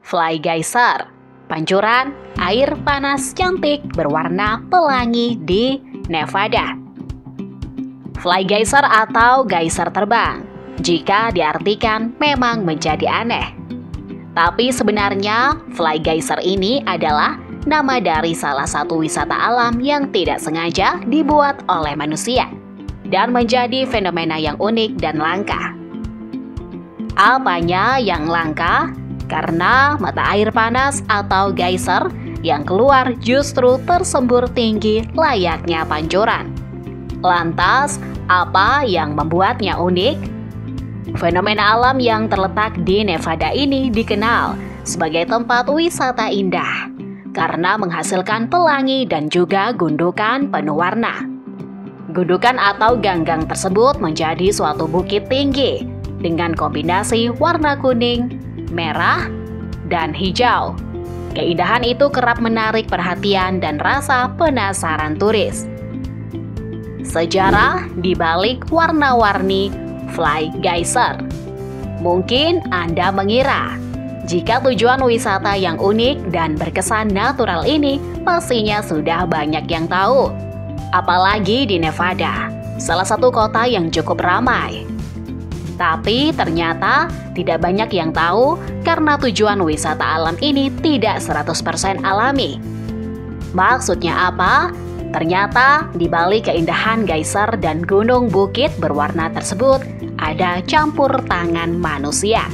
Fly Geyser, pancuran air panas cantik berwarna pelangi di Nevada. Fly Geyser atau geyser terbang, jika diartikan memang menjadi aneh. Tapi sebenarnya Fly Geyser ini adalah nama dari salah satu wisata alam yang tidak sengaja dibuat oleh manusia dan menjadi fenomena yang unik dan langka. Apanya yang langka? Karena mata air panas atau geyser yang keluar justru tersembur tinggi layaknya pancuran. Lantas, apa yang membuatnya unik? Fenomena alam yang terletak di Nevada ini dikenal sebagai tempat wisata indah karena menghasilkan pelangi dan juga gundukan penuh warna. Gundukan atau ganggang tersebut menjadi suatu bukit tinggi dengan kombinasi warna kuning, merah, dan hijau. Keindahan itu kerap menarik perhatian dan rasa penasaran turis. Sejarah di balik warna-warni Fly Geyser. Mungkin Anda mengira, jika tujuan wisata yang unik dan berkesan natural ini pastinya sudah banyak yang tahu. Apalagi di Nevada, salah satu kota yang cukup ramai. Tapi ternyata tidak banyak yang tahu karena tujuan wisata alam ini tidak 100% alami. Maksudnya apa? Ternyata di balik keindahan geyser dan gunung bukit berwarna tersebut ada campur tangan manusia.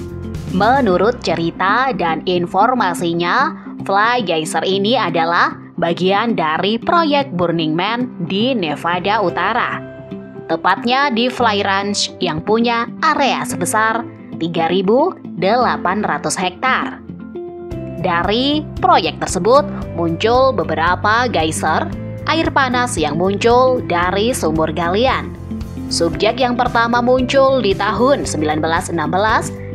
Menurut cerita dan informasinya, Fly Geyser ini adalah bagian dari proyek Burning Man di Nevada Utara. Tepatnya di Fly Ranch yang punya area sebesar 3.800 hektar. Dari proyek tersebut muncul beberapa geyser, air panas yang muncul dari sumur galian. Subjek yang pertama muncul di tahun 1916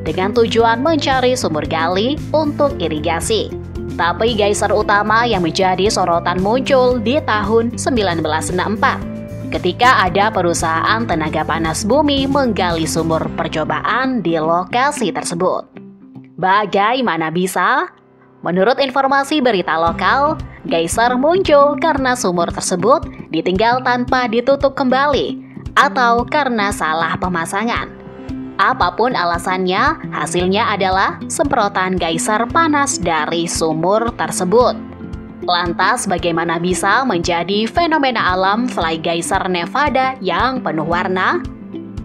dengan tujuan mencari sumur gali untuk irigasi. Tapi geyser utama yang menjadi sorotan muncul di tahun 1964. Ketika ada perusahaan tenaga panas bumi menggali sumur percobaan di lokasi tersebut. Bagaimana bisa? Menurut informasi berita lokal, geyser muncul karena sumur tersebut ditinggal tanpa ditutup kembali atau karena salah pemasangan. Apapun alasannya, hasilnya adalah semprotan geyser panas dari sumur tersebut. Lantas bagaimana bisa menjadi fenomena alam Fly Geyser Nevada yang penuh warna?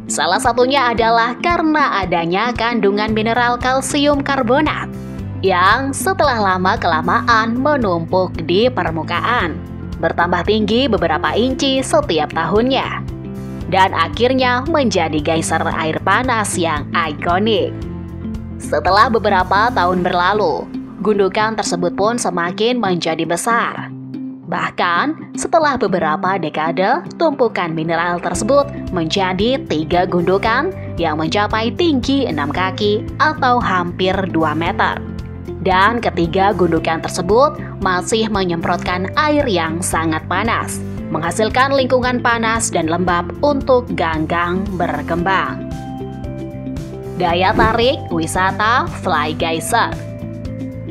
Salah satunya adalah karena adanya kandungan mineral kalsium karbonat yang setelah lama-kelamaan menumpuk di permukaan, bertambah tinggi beberapa inci setiap tahunnya, dan akhirnya menjadi geyser air panas yang ikonik. Setelah beberapa tahun berlalu, gundukan tersebut pun semakin menjadi besar. Bahkan setelah beberapa dekade, tumpukan mineral tersebut menjadi 3 gundukan yang mencapai tinggi 6 kaki atau hampir 2 meter. Dan ketiga gundukan tersebut masih menyemprotkan air yang sangat panas, menghasilkan lingkungan panas dan lembab untuk ganggang berkembang. Daya tarik wisata Fly Geyser.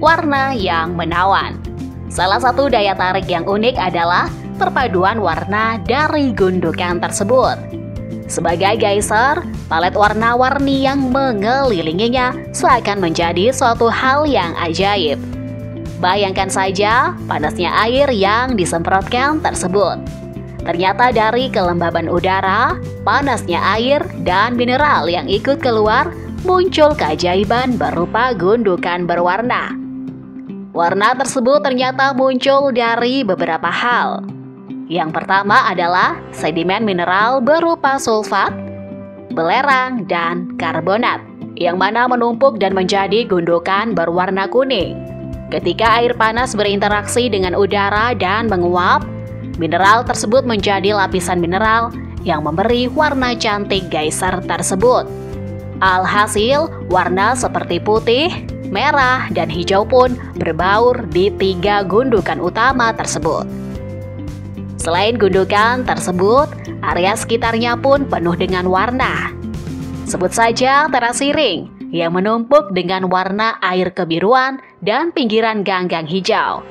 Warna yang menawan. Salah satu daya tarik yang unik adalah perpaduan warna dari gundukan tersebut. Sebagai geyser, palet warna-warni yang mengelilinginya seakan menjadi suatu hal yang ajaib. Bayangkan saja panasnya air yang disemprotkan tersebut. Ternyata dari kelembaban udara, panasnya air, dan mineral yang ikut keluar, muncul keajaiban berupa gundukan berwarna. Warna tersebut ternyata muncul dari beberapa hal. Yang pertama adalah sedimen mineral berupa sulfat, belerang, dan karbonat, yang mana menumpuk dan menjadi gundukan berwarna kuning. Ketika air panas berinteraksi dengan udara dan menguap, mineral tersebut menjadi lapisan mineral yang memberi warna cantik geyser tersebut. Alhasil, warna seperti putih, merah, dan hijau pun berbaur di 3 gundukan utama tersebut. Selain gundukan tersebut, area sekitarnya pun penuh dengan warna. Sebut saja teras siring yang menumpuk dengan warna air kebiruan dan pinggiran ganggang hijau.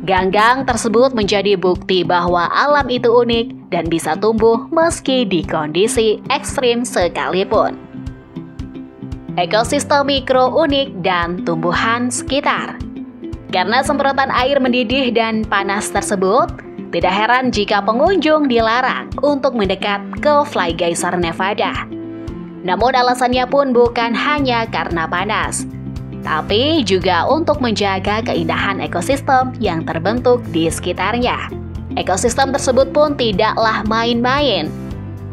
Ganggang tersebut menjadi bukti bahwa alam itu unik dan bisa tumbuh meski di kondisi ekstrim sekalipun. Ekosistem mikro unik dan tumbuhan sekitar. Karena semprotan air mendidih dan panas tersebut, tidak heran jika pengunjung dilarang untuk mendekat ke Fly Geyser Nevada. Namun alasannya pun bukan hanya karena panas, tapi juga untuk menjaga keindahan ekosistem yang terbentuk di sekitarnya. Ekosistem tersebut pun tidaklah main-main,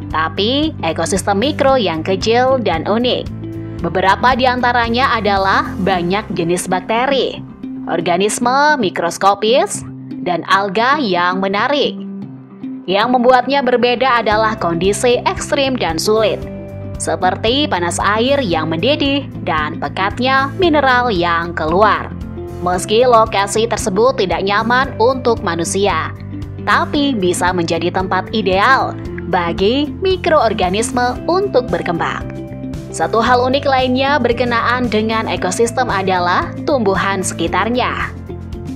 tapi ekosistem mikro yang kecil dan unik. Beberapa di antaranya adalah banyak jenis bakteri, organisme mikroskopis, dan alga yang menarik. Yang membuatnya berbeda adalah kondisi ekstrim dan sulit, seperti panas air yang mendidih dan pekatnya mineral yang keluar. Meski lokasi tersebut tidak nyaman untuk manusia, tapi bisa menjadi tempat ideal bagi mikroorganisme untuk berkembang. Satu hal unik lainnya berkenaan dengan ekosistem adalah tumbuhan sekitarnya.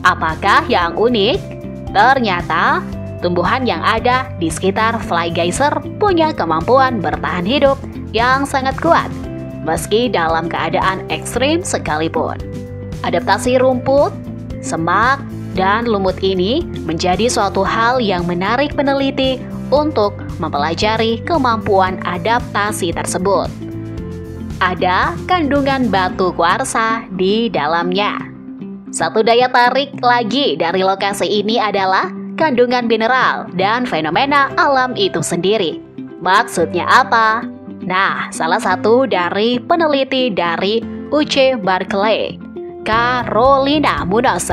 Apakah yang unik? Ternyata tumbuhan yang ada di sekitar Fly Geyser punya kemampuan bertahan hidup yang sangat kuat, meski dalam keadaan ekstrim sekalipun. Adaptasi rumput, semak, dan lumut ini menjadi suatu hal yang menarik peneliti untuk mempelajari kemampuan adaptasi tersebut. Ada kandungan batu kuarsa di dalamnya. Satu daya tarik lagi dari lokasi ini adalah kandungan mineral dan fenomena alam itu sendiri. Maksudnya apa? Nah, salah satu dari peneliti dari UC Berkeley, Carolina Munoz,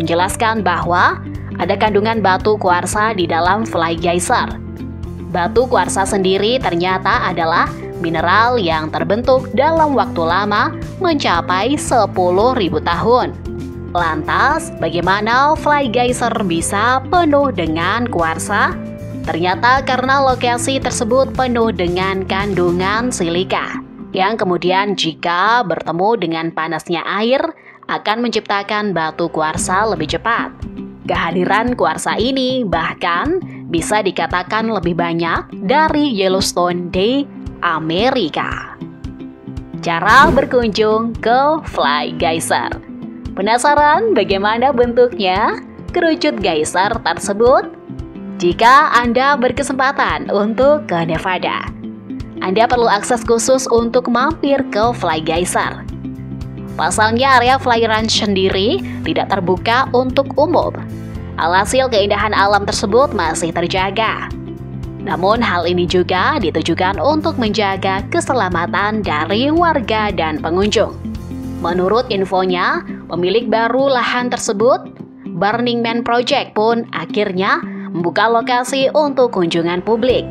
menjelaskan bahwa ada kandungan batu kuarsa di dalam Fly Geyser. Batu kuarsa sendiri ternyata adalah mineral yang terbentuk dalam waktu lama mencapai 10.000 tahun. Lantas, bagaimana Fly Geyser bisa penuh dengan kuarsa? Ternyata karena lokasi tersebut penuh dengan kandungan silika, yang kemudian jika bertemu dengan panasnya air, akan menciptakan batu kuarsa lebih cepat. Kehadiran kuarsa ini bahkan bisa dikatakan lebih banyak dari Yellowstone di Amerika. Cara berkunjung ke Fly Geyser. Penasaran bagaimana bentuknya kerucut geyser tersebut? Jika Anda berkesempatan untuk ke Nevada, Anda perlu akses khusus untuk mampir ke Fly Geyser. Pasalnya area Fly Ranch sendiri tidak terbuka untuk umum. Alhasil keindahan alam tersebut masih terjaga. Namun hal ini juga ditujukan untuk menjaga keselamatan dari warga dan pengunjung. Menurut infonya, pemilik baru lahan tersebut, Burning Man Project, pun akhirnya membuka lokasi untuk kunjungan publik.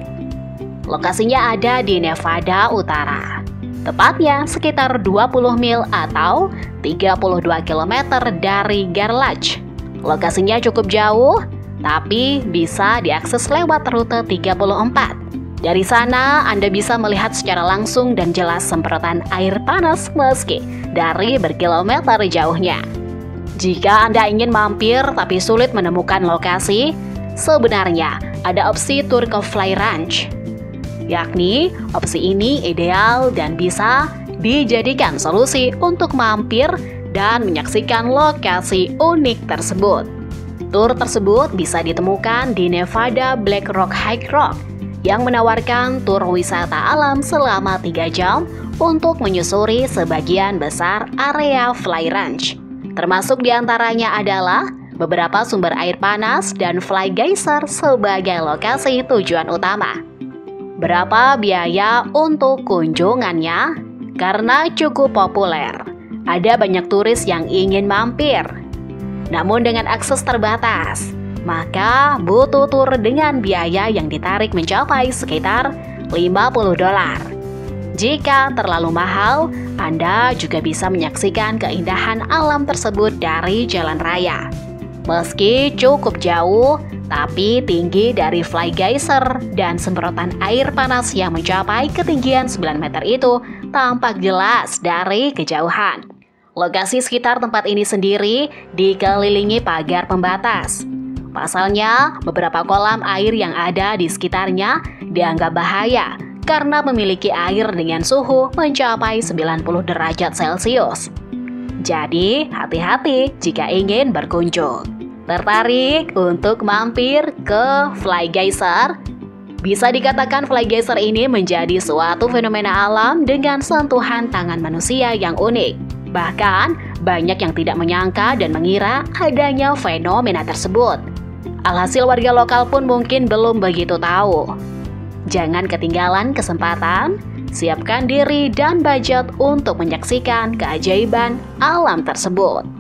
Lokasinya ada di Nevada Utara, tepatnya sekitar 20 mil atau 32 km dari Garlock. Lokasinya cukup jauh, tapi bisa diakses lewat rute 34. Dari sana, Anda bisa melihat secara langsung dan jelas semprotan air panas meski dari berkilometer jauhnya. Jika Anda ingin mampir tapi sulit menemukan lokasi, sebenarnya ada opsi tur ke Fly Ranch. Yakni, opsi ini ideal dan bisa dijadikan solusi untuk mampir dan menyaksikan lokasi unik tersebut. Tur tersebut bisa ditemukan di Nevada Black Rock Hike Rock, yang menawarkan tur wisata alam selama 3 jam untuk menyusuri sebagian besar area Fly Ranch. Termasuk diantaranya adalah beberapa sumber air panas dan Fly Geyser sebagai lokasi tujuan utama. Berapa biaya untuk kunjungannya? Karena cukup populer, ada banyak turis yang ingin mampir. Namun dengan akses terbatas, maka butuh tur dengan biaya yang ditarik mencapai sekitar $50. Jika terlalu mahal, Anda juga bisa menyaksikan keindahan alam tersebut dari jalan raya. Meski cukup jauh, tapi tinggi dari Fly Geyser dan semprotan air panas yang mencapai ketinggian 9 meter itu tampak jelas dari kejauhan. Lokasi sekitar tempat ini sendiri dikelilingi pagar pembatas. Pasalnya, beberapa kolam air yang ada di sekitarnya dianggap bahaya karena memiliki air dengan suhu mencapai 90 derajat Celcius. Jadi, hati-hati jika ingin berkunjung. Tertarik untuk mampir ke Fly Geyser? Bisa dikatakan Fly Geyser ini menjadi suatu fenomena alam dengan sentuhan tangan manusia yang unik. Bahkan, banyak yang tidak menyangka dan mengira adanya fenomena tersebut. Alhasil warga lokal pun mungkin belum begitu tahu. Jangan ketinggalan kesempatan, siapkan diri dan budget untuk menyaksikan keajaiban alam tersebut.